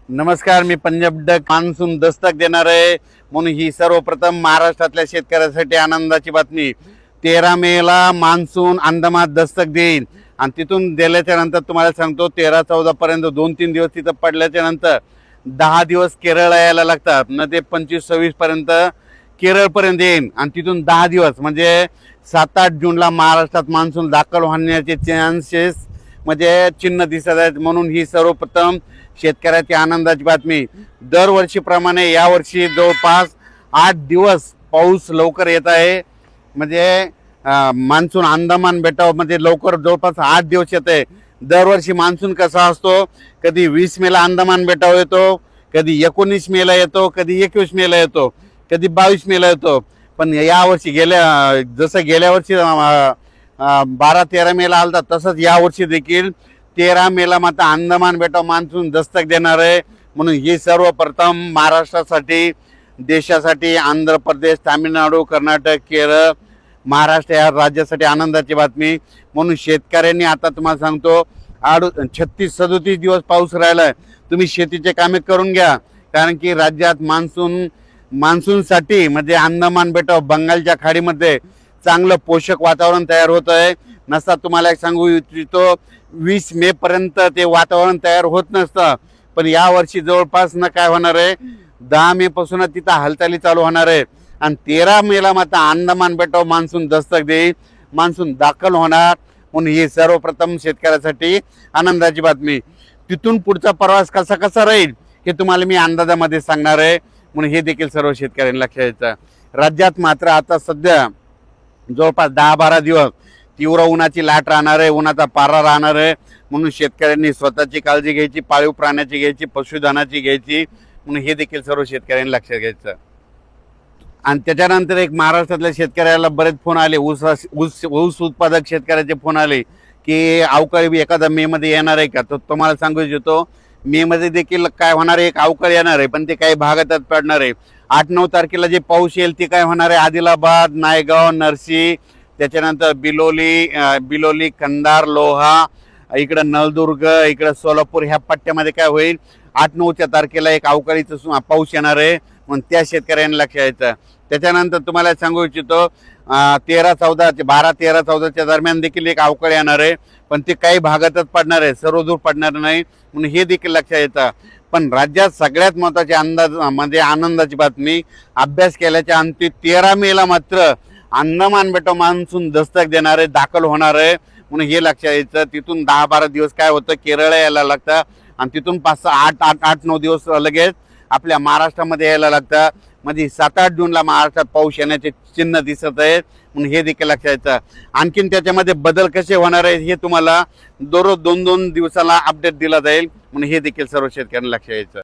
नमस्कार, मी Punjab duck. Monsoon Dastak देणार आहे म्हणून ही सर्वप्रथम महाराष्ट्रातल्या शेतकऱ्यांसाठी आनंदाची बातमी. 13 मेला मान्सून अंदमानात दस्तक देईल आणि तिथून दिल्याच्या नंतर तुम्हाला सांगतो 13-14 पर्यंत 2-3 दिवस तिथं पडल्याच्या नंतर 10 दिवस केरळ यायला लागतात न ते 25-26 पर्यंत केरळपर्यंत येईल आणि तिथून 10 दिवस म्हणजे 7-8 जूनला महाराष्ट्रात मान्सून दाखल होण्याचे चान्सेस म्हणजे चिन्ह दिसत आहेत. म्हणून ही सर्वप्रथम शेतकऱ्याची आनंदाची बातमी. दरवर्षीप्रमाणे यावर्षी जवळपास 8 दिवस पाऊस लवकर येत आहे. म्हणजे मान्सून अंदमान बेटामध्ये लवकर जवळपास 8 दिवस येत आहे. दरवर्षी मान्सून कसा असतो, कधी 20 मेला अंदमान बेटावर येतो, कधी 19 मेला येतो, कधी 21 मेला येतो, कधी 22 मेला येतो. पण यावर्षी जसं गेल्या वर्षी 12-13 मेला आलता तसंच यावर्षी देखील 13 मेला मात्र अंदमान बेटावर मान्सून दस्तक देणार आहे. म्हणून ही सर्वप्रथम महाराष्ट्रासाठी, देशासाठी, आंध्र प्रदेश, तामिळनाडू, कर्नाटक, केरळ, महाराष्ट्र या राज्यासाठी आनंदाची बातमी. म्हणून शेतकऱ्यांनी आता तुम्हाला सांगतो 36-37 दिवस पाऊस राहिलाय. तुम्ही शेतीचे कामे करून घ्या, कारण की राज्यात मान्सूनसाठी म्हणजे अंदमान बेटावर बंगालच्या खाडीमध्ये चांगलं पोषक वातावरण तयार होत आहे. नसता तुम्हाला एक सांगू इच्छितो 20 मे पर्यंत ते वातावरण तयार होत नसतं. पण यावर्षी जवळपास न काय होणार आहे, 10 मे पासूनच तिथं हालचाली चालू होणार आहे आणि 13 मेला मात्र अंदमान बेटावर मान्सून दस्तक देईल, मान्सून दाखल होणार. म्हणून ही सर्वप्रथम शेतकऱ्यासाठी आनंदाची बातमी. तिथून पुढचा प्रवास कसा राहील हे तुम्हाला मी अंदाजामध्ये सांगणार आहे. म्हणून हे देखील सर्व शेतकऱ्यांनी लक्षात घ्यायचं. राज्यात मात्र आता सध्या जवळपास 10-12 दिवस तीव्र उन्हाची लाट राहणार आहे, उन्हाचा पारा राहणार आहे. म्हणून शेतकऱ्यांनी स्वतःची काळजी घ्यायची, पाळीव प्राण्याची घ्यायची, पशुधनाची घ्यायची. म्हणून हे देखील सर्व शेतकऱ्यांनी लक्षात घ्यायचं. आणि त्याच्यानंतर एक महाराष्ट्रातल्या शेतकऱ्याला बरेच फोन आले, ऊस उत्पादक शेतकऱ्याचे फोन आले की अवकाळी एखादा मे मध्ये येणार आहे का. तर तुम्हाला सांगू इच्छितो मे मध्ये देखील काय होणार आहे, एक अवकाळी येणार आहे, पण ते काही भागातच पडणार आहे. 8-9 तारखेला जे पाऊस येईल ते काय होणार आहे, आदिलाबाद, नायगाव, नरसी, त्याच्यानंतर बिलोली, कंधार, लोहा, इकडं नळदुर्ग, इकडं सोलापूर ह्या पट्ट्यामध्ये काय होईल 8-9 तारखेला एक अवकाळीचा पाऊस येणार आहे. म्हणून त्या शेतकऱ्यांनी लक्ष द्यायचं. त्याच्यानंतर तुम्हाला सांगू इच्छितो 12-13-14 दरम्यान देखील एक अवकाळी येणार आहे, पण ते काही भागातच पडणार आहे, सर्वदूर पडणार नाही. म्हणून हे देखील लक्षात येतं. पण राज्यात सगळ्यात महत्त्वाची म्हणजे आनंदाची बातमी, अभ्यास केल्याच्या अंती 13 मेला मात्र अंदमान बेटावर मान्सून दस्तक देणार आहे, दाखल होणार आहे. म्हणून हे लक्षात यायचं. तिथून 10-12 दिवस काय होतं, केरळ यायला लागतं आणि तिथून 5-6-8-9 दिवस लगेच आपल्या महाराष्ट्रामध्ये यायला लागतं. म्हणजे 7-8 जूनला महाराष्ट्रात पाऊस येण्याचे चिन्ह दिसत आहेत. म्हणून हे देखील लक्षात यायचं. आणखीन त्याच्यामध्ये बदल कसे होणार आहेत हे तुम्हाला दररोज 2-2 दिवसाला अपडेट दिला जाईल. म्हणून हे देखील सर्व शेतकऱ्यांना लक्षात यायचं.